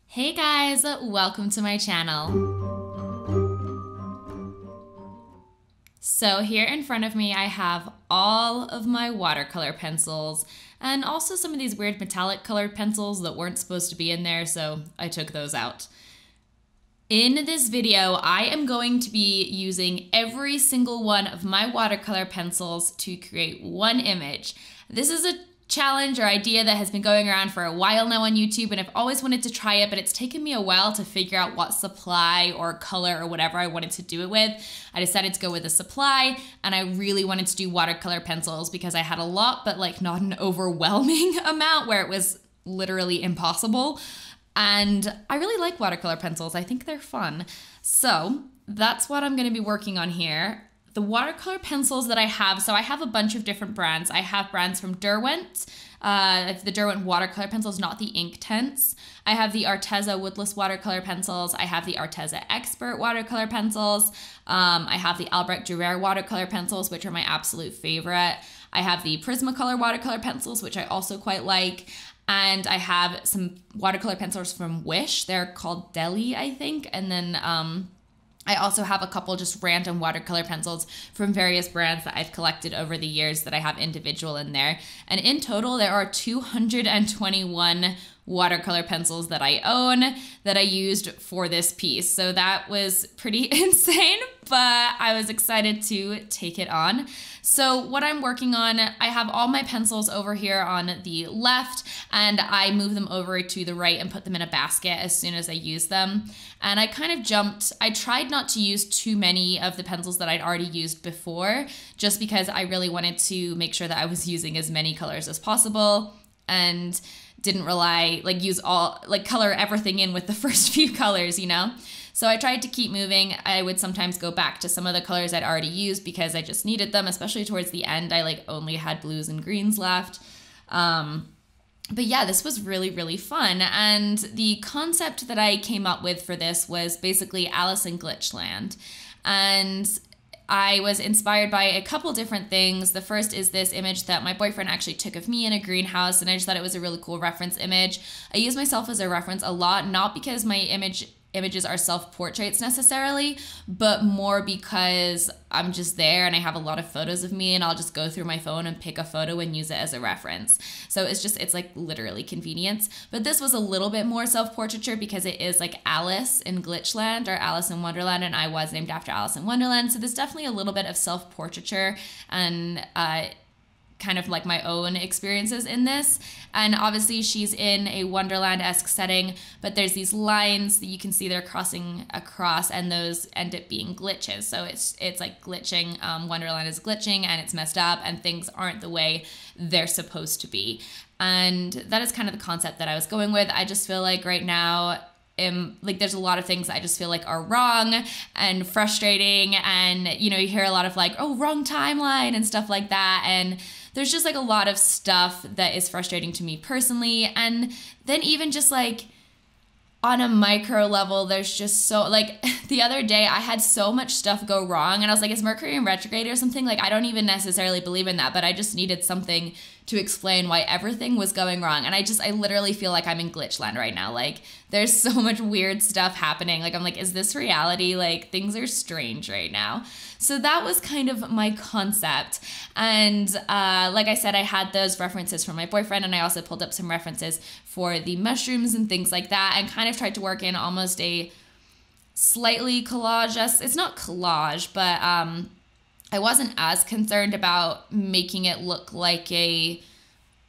Hey guys, welcome to my channel. So here in front of me I have all of my watercolor pencils and also some of these weird metallic colored pencils that weren't supposed to be in there, so I took those out. In this video, I am going to be using every single one of my watercolor pencils to create one image. This is a challenge or idea that has been going around for a while now on YouTube, and I've always wanted to try it, but it's taken me a while to figure out what supply or color or whatever I wanted to do it with. I decided to go with a supply, and I really wanted to do watercolor pencils because I had a lot, but like not an overwhelming amount where it was literally impossible. And I really like watercolor pencils. I think they're fun. So that's what I'm going to be working on here. The watercolor pencils that I have, so I have a bunch of different brands. I have brands from Derwent, the Derwent watercolor pencils, not the Inktense. I have the Arteza woodless watercolor pencils. I have the Arteza Expert watercolor pencils. I have the Albrecht Dürer watercolor pencils, which are my absolute favorite. I have the Prismacolor watercolor pencils, which I also quite like. And I have some watercolor pencils from Wish. They're called Deli, I think. And then I also have a couple just random watercolor pencils from various brands that I've collected over the years that I have individual in there. And in total, there are 221 watercolor pencils that I own that I used for this piece. So that was pretty insane, but I was excited to take it on. So what I'm working on, I have all my pencils over here on the left, and I move them over to the right and put them in a basket as soon as I use them. And I kind of jumped, I tried not to use too many of the pencils that I'd already used before, just because I really wanted to make sure that I was using as many colors as possible and didn't rely, use all, color everything in with the first few colors, you know? So I tried to keep moving. I would sometimes go back to some of the colors I'd already used because I just needed them, especially towards the end. I only had blues and greens left. But yeah, this was really, really fun. And the concept that I came up with for this was basically Alice in Glitchland. And I was inspired by a couple different things. The first is this image that my boyfriend actually took of me in a greenhouse, and I just thought it was a really cool reference image. I use myself as a reference a lot, not because my images are self-portraits necessarily, but more because I'm just there and I have a lot of photos of me and I'll just go through my phone and pick a photo and use it as a reference. So it's like literally convenience. But this was a little bit more self-portraiture because it is like Alice in Glitchland or Alice in Wonderland, and I was named after Alice in Wonderland. So there's definitely a little bit of self-portraiture and kind of like my own experiences in this. And obviously she's in a Wonderland-esque setting, but there's these lines that you can see they're crossing across, and those end up being glitches. So it's like glitching, Wonderland is glitching and it's messed up and things aren't the way they're supposed to be. And that is kind of the concept that I was going with. I just feel like right now, there's a lot of things I just feel like are wrong and frustrating, and you hear a lot of wrong timeline and stuff like that, and there's just a lot of stuff that is frustrating to me personally. And then even just on a micro level, there's just so the other day I had so much stuff go wrong, and I was like, is Mercury in retrograde or something? I don't even necessarily believe in that, but I just needed something to explain why everything was going wrong. And I literally feel like I'm in Glitchland right now. There's so much weird stuff happening. I'm like, is this reality? Things are strange right now. So that was kind of my concept. And like I said, I had those references from my boyfriend, and I also pulled up some references for the mushrooms and things like that, and kind of tried to work in almost a slightly collage. It's not collage, but I wasn't as concerned about making it look like a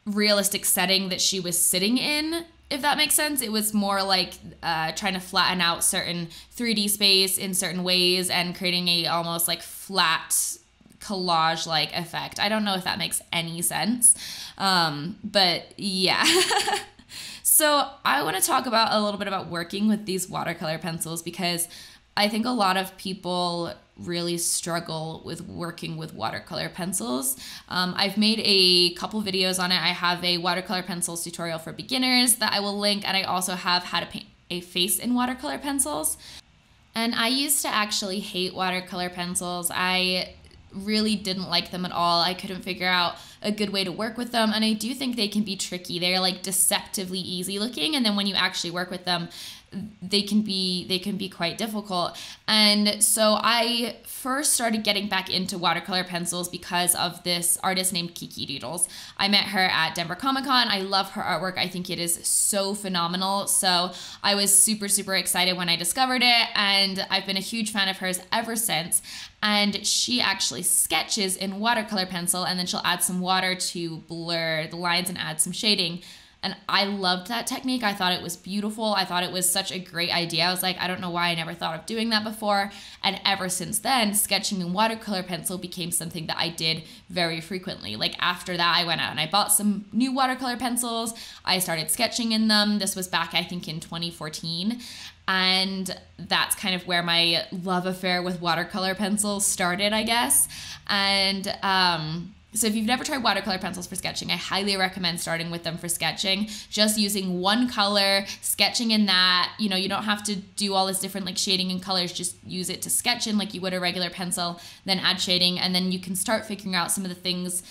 realistic setting that she was sitting in, if that makes sense. It was more trying to flatten out certain 3D space in certain ways and creating a almost flat collage-like effect. I don't know if that makes any sense, but yeah. So I want to talk about a little bit about working with these watercolor pencils, because I think a lot of people really struggle with working with watercolor pencils. I've made a couple videos on it. I have a watercolor pencils tutorial for beginners that I will link, and I also have how to paint a face in watercolor pencils. And I used to actually hate watercolor pencils. I really didn't like them at all. I couldn't figure out a good way to work with them. And I do think they can be tricky. They're like deceptively easy looking. And then when you actually work with them, they can be quite difficult. And so I first started getting back into watercolor pencils because of this artist named Kiki Doodles. I met her at Denver Comic Con. I love her artwork. I think it is so phenomenal. So I was super, super excited when I discovered it, and I've been a huge fan of hers ever since. And she actually sketches in watercolor pencil, and then she'll add some water to blur the lines and add some shading. And I loved that technique. I thought it was beautiful. I thought it was such a great idea. I was like, I don't know why I never thought of doing that before. And ever since then, sketching in watercolor pencil became something that I did very frequently. Like after that, I went out and I bought some new watercolor pencils. I started sketching in them. This was back, I think, in 2014. And that's kind of where my love affair with watercolor pencils started, I guess. And so if you've never tried watercolor pencils for sketching, I highly recommend starting with them for sketching. Just using one color, sketching in that. You know, you don't have to do all this different like shading and colors. Just use it to sketch in like you would a regular pencil, then add shading, and then you can start figuring out some of the things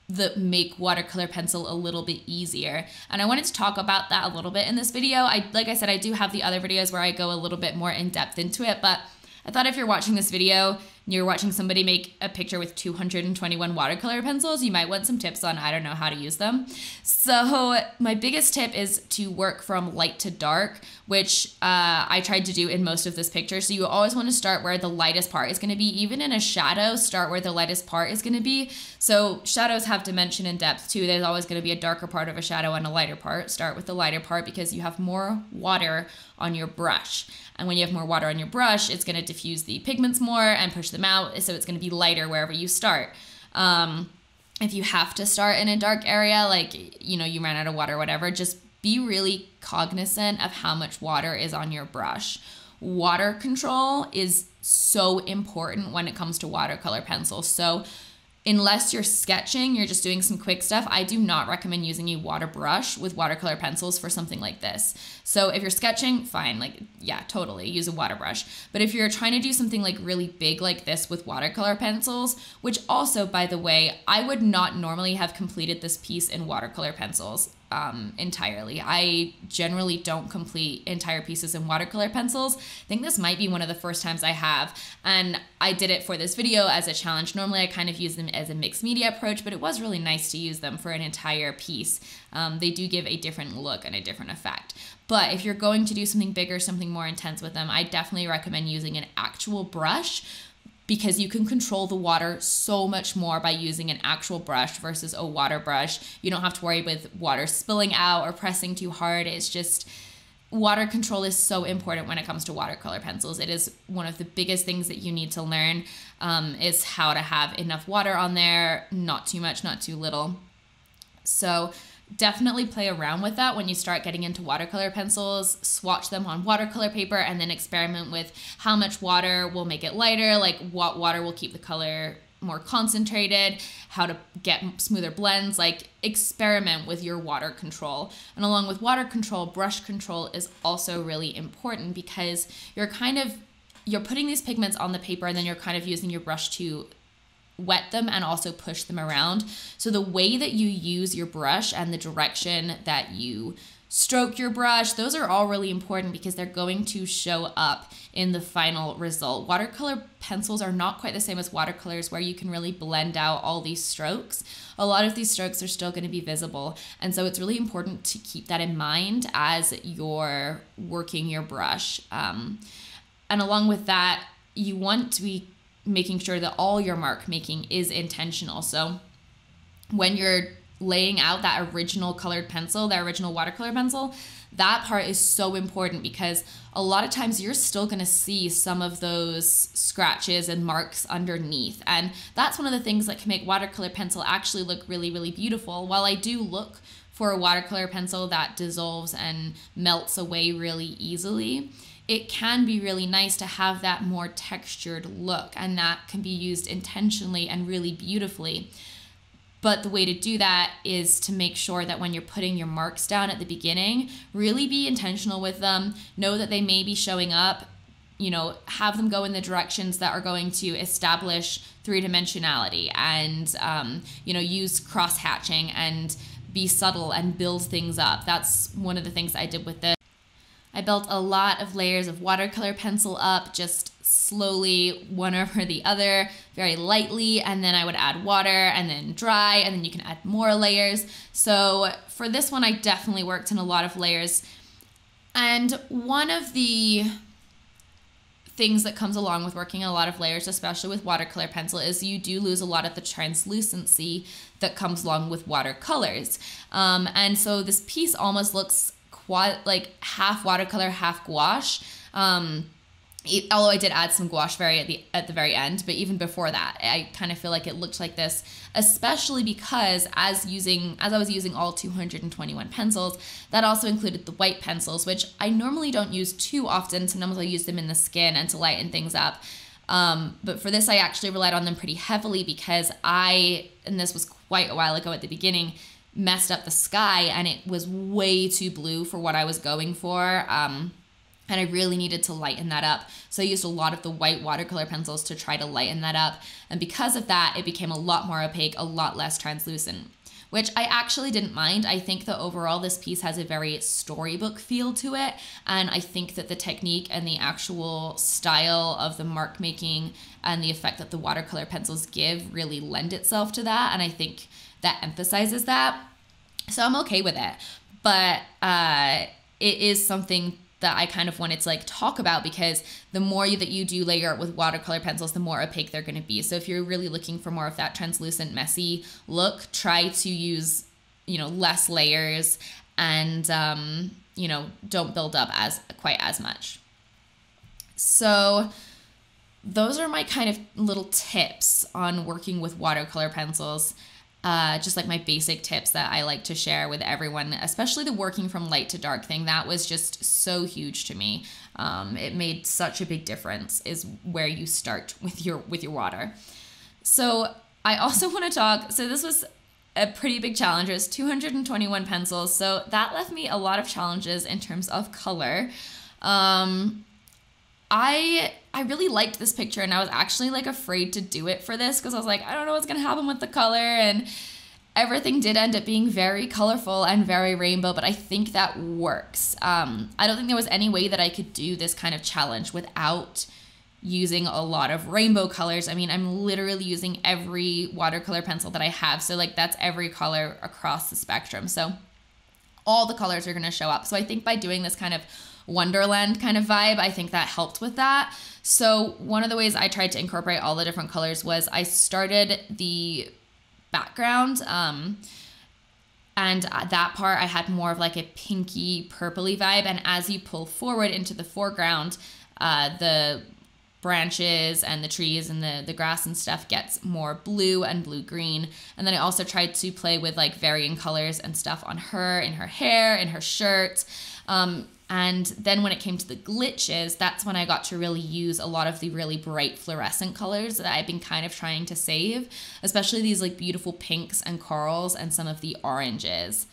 that make watercolor pencil a little bit easier. And I wanted to talk about that a little bit in this video. Like I said, I do have the other videos where I go a little bit more in depth into it, but I thought if you're watching this video, you're watching somebody make a picture with 221 watercolor pencils, you might want some tips on, I don't know, how to use them. So my biggest tip is to work from light to dark, which I tried to do in most of this picture. So you always want to start where the lightest part is going to be. Even in a shadow, start where the lightest part is going to be. So shadows have dimension and depth too. There's always going to be a darker part of a shadow and a lighter part. Start with the lighter part because you have more water on your brush. And when you have more water on your brush, it's going to diffuse the pigments more and push them out. So it's going to be lighter wherever you start. If you have to start in a dark area, like, you know, you ran out of water or whatever, just be really cognizant of how much water is on your brush. Water control is so important when it comes to watercolor pencils. So unless you're sketching, you're just doing some quick stuff, I do not recommend using a water brush with watercolor pencils for something like this. So if you're sketching, fine, like, yeah, totally, use a water brush. But if you're trying to do something like really big like this with watercolor pencils, which also, by the way, I would not normally have completed this piece in watercolor pencils entirely. I generally don't complete entire pieces in watercolor pencils. I think this might be one of the first times I have, and I did it for this video as a challenge. Normally I kind of use them as a mixed media approach, but it was really nice to use them for an entire piece. They do give a different look and a different effect. But if you're going to do something bigger, something more intense with them, I definitely recommend using an actual brush, because you can control the water so much more by using an actual brush versus a water brush. You don't have to worry with water spilling out or pressing too hard. It's just, water control is so important when it comes to watercolor pencils. It is one of the biggest things that you need to learn, is how to have enough water on there, not too much, not too little. So definitely play around with that when you start getting into watercolor pencils. Swatch them on watercolor paper and then experiment with how much water will make it lighter, like what water will keep the color more concentrated, how to get smoother blends. Like, experiment with your water control. And along with water control, brush control is also really important, because you're putting these pigments on the paper and then you're kind of using your brush to wet them and also push them around. So the way that you use your brush and the direction that you stroke your brush, those are all really important because they're going to show up in the final result. Watercolor pencils are not quite the same as watercolors, where you can really blend out all these strokes. A lot of these strokes are still going to be visible, and so it's really important to keep that in mind as you're working your brush. And along with that, you want to be making sure that all your mark making is intentional. So when you're laying out that original colored pencil, that original watercolor pencil, that part is so important, because a lot of times you're still going to see some of those scratches and marks underneath. And that's one of the things that can make watercolor pencil actually look really, really beautiful. While I do look for a watercolor pencil that dissolves and melts away really easily, it can be really nice to have that more textured look, and that can be used intentionally and really beautifully. But the way to do that is to make sure that when you're putting your marks down at the beginning, really be intentional with them. Know that they may be showing up, you know, have them go in the directions that are going to establish three-dimensionality and, you know, use cross-hatching and be subtle and build things up. That's one of the things I did with this. I built a lot of layers of watercolor pencil up, just slowly, one over the other, very lightly, and then I would add water and then dry, and then you can add more layers. So for this one, I definitely worked in a lot of layers. And one of the things that comes along with working a lot of layers, especially with watercolor pencil, is you do lose a lot of the translucency that comes along with watercolors. And so this piece almost looks like half watercolor, half gouache. Although I did add some gouache at the very end, but even before that, I kind of feel like it looked like this, especially because as I was using all 221 pencils, that also included the white pencils, which I normally don't use too often. Sometimes I'll use them in the skin and to lighten things up. But for this, I actually relied on them pretty heavily because and this was quite a while ago at the beginning, messed up the sky and it was way too blue for what I was going for. And I really needed to lighten that up. So I used a lot of the white watercolor pencils to try to lighten that up. And because of that, it became a lot more opaque, a lot less translucent, which I actually didn't mind. I think that overall this piece has a very storybook feel to it. And I think that the technique and the actual style of the mark making and the effect that the watercolor pencils give really lend itself to that. And I think that emphasizes that. So I'm okay with it. But it is something that I kind of wanted to like talk about, because the more that you do layer it with watercolor pencils, the more opaque they're going to be. So if you're really looking for more of that translucent, messy look, try to use, you know, less layers and, you know, don't build up quite as much. So those are my kind of little tips on working with watercolor pencils. Just like my basic tips that I like to share with everyone, especially the working from light to dark thing. That was just so huge to me. It made such a big difference, is where you start with your water. So I also want to talk, so this was a pretty big challenge. It was 221 pencils. So that left me a lot of challenges in terms of color. I really liked this picture, and I was actually like afraid to do it for this because I was like, I don't know what's gonna happen with the color, and everything did end up being very colorful and very rainbow, but I think that works. I don't think there was any way that I could do this kind of challenge without using a lot of rainbow colors. I mean, I'm literally using every watercolor pencil that I have, so like that's every color across the spectrum. So all the colors are gonna show up. So I think by doing this kind of Wonderland kind of vibe, I think that helped with that. So one of the ways I tried to incorporate all the different colors was I started the background, and that part I had more of like a pinky purpley vibe, and as you pull forward into the foreground, the branches and the trees and the grass and stuff gets more blue and blue-green. And then I also tried to play with like varying colors and stuff on her, in her hair, in her shirt. And then when it came to the glitches, that's when I got to really use a lot of the really bright fluorescent colors that I've been kind of trying to save, especially these like beautiful pinks and corals and some of the oranges.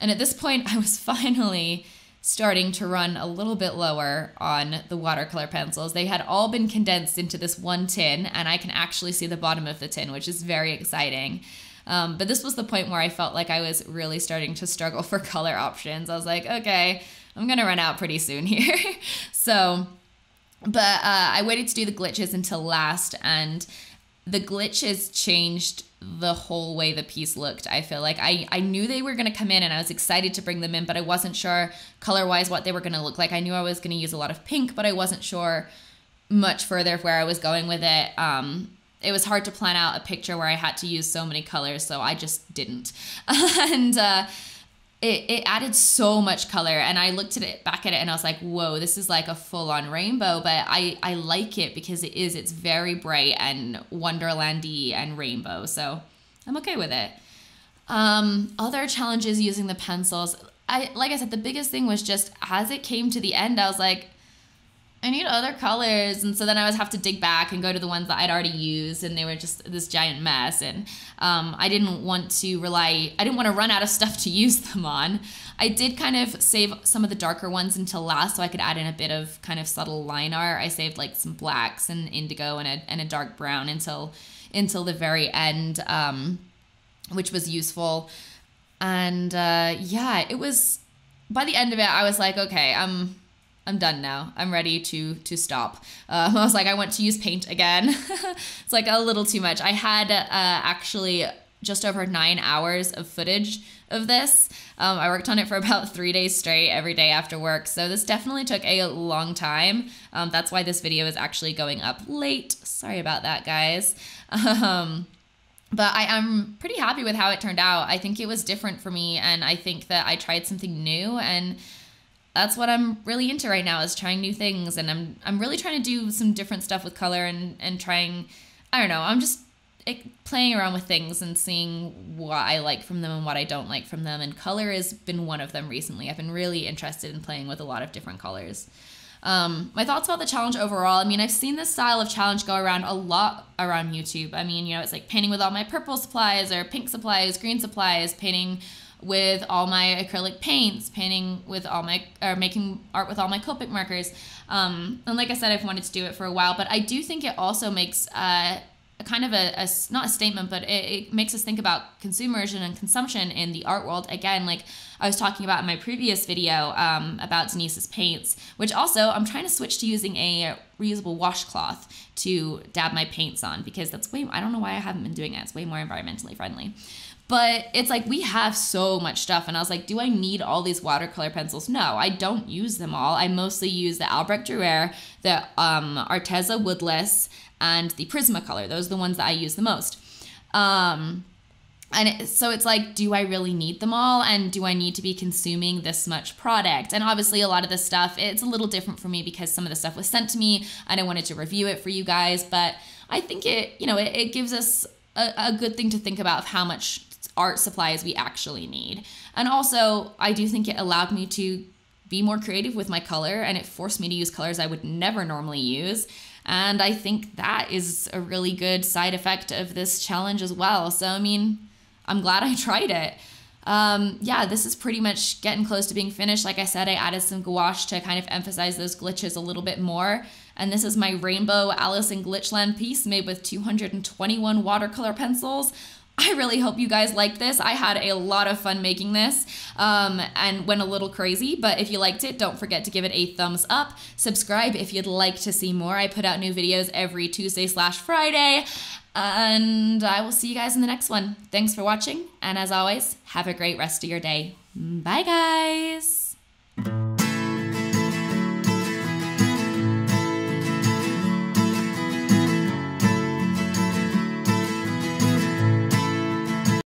And at this point, I was finally starting to run a little bit lower on the watercolor pencils. They had all been condensed into this one tin, and I can actually see the bottom of the tin, which is very exciting. But this was the point where I felt like I was really starting to struggle for color options. I was like, okay, I'm gonna run out pretty soon here. But I waited to do the glitches until last, and the glitches changed the whole way the piece looked. I feel like I knew they were gonna come in, and I was excited to bring them in, but I wasn't sure color-wise what they were gonna look like. I knew I was gonna use a lot of pink, but I wasn't sure much further of where I was going with it. It was hard to plan out a picture where I had to use so many colors, so I just didn't. And it added so much color, and I looked back at it and I was like, whoa, this is like a full-on rainbow, but I like it because it's very bright and wonderlandy and rainbow, so I'm okay with it. Other challenges using the pencils, like I said, the biggest thing was just as it came to the end, I was like, I need other colors. And so then I would have to dig back and go to the ones that I'd already used, and they were just this giant mess. And I didn't want to run out of stuff to use them on. I did kind of save some of the darker ones until last so I could add in a bit of kind of subtle line art. I saved like some blacks and indigo and a dark brown until the very end, which was useful. And yeah, it was, by the end of it, I was like, okay, I'm done now. I'm ready to stop. I was like, I want to use paint again. It's like a little too much. I had actually just over 9 hours of footage of this. I worked on it for about 3 days straight every day after work. So this definitely took a long time. That's why this video is actually going up late. Sorry about that, guys. But I am pretty happy with how it turned out. I think it was different for me, and I think that I tried something new, and that's what I'm really into right now, is trying new things. And I'm really trying to do some different stuff with color and trying, I don't know, I'm just playing around with things and seeing what I like from them and what I don't like from them. And color has been one of them recently. I've been really interested in playing with a lot of different colors. My thoughts about the challenge overall, I mean, I've seen this style of challenge go around a lot around YouTube. I mean, you know, it's like painting with all my purple supplies or pink supplies, green supplies, painting with all my acrylic paints, painting with all my, or making art with all my Copic markers. And like I said, I've wanted to do it for a while, but I do think it also makes a kind of not a statement, but it makes us think about consumerism and consumption in the art world. Again, like I was talking about in my previous video about Denise's paints, which also I'm trying to switch to using a reusable washcloth to dab my paints on, because that's I don't know why I haven't been doing it. It's way more environmentally friendly. But it's like, we have so much stuff, and I was like, do I need all these watercolor pencils? No, I don't use them all. I mostly use the Albrecht Dürer, the Arteza Woodless, and the Prismacolor. Those are the ones that I use the most. So it's like, do I really need them all? And do I need to be consuming this much product? And obviously a lot of this stuff, it's a little different for me because some of the stuff was sent to me and I wanted to review it for you guys. But I think it gives us a good thing to think about of how much art supplies we actually need. And also, I do think it allowed me to be more creative with my color, and it forced me to use colors I would never normally use. And I think that is a really good side effect of this challenge as well. So, I mean, I'm glad I tried it. Yeah, this is pretty much getting close to being finished. Like I said, I added some gouache to kind of emphasize those glitches a little bit more. And this is my Rainbow Alice in Glitchland piece made with 221 watercolor pencils. I really hope you guys liked this. I had a lot of fun making this and went a little crazy, but if you liked it, don't forget to give it a thumbs up. Subscribe if you'd like to see more. I put out new videos every Tuesday/Friday, and I will see you guys in the next one. Thanks for watching, and as always, have a great rest of your day. Bye, guys.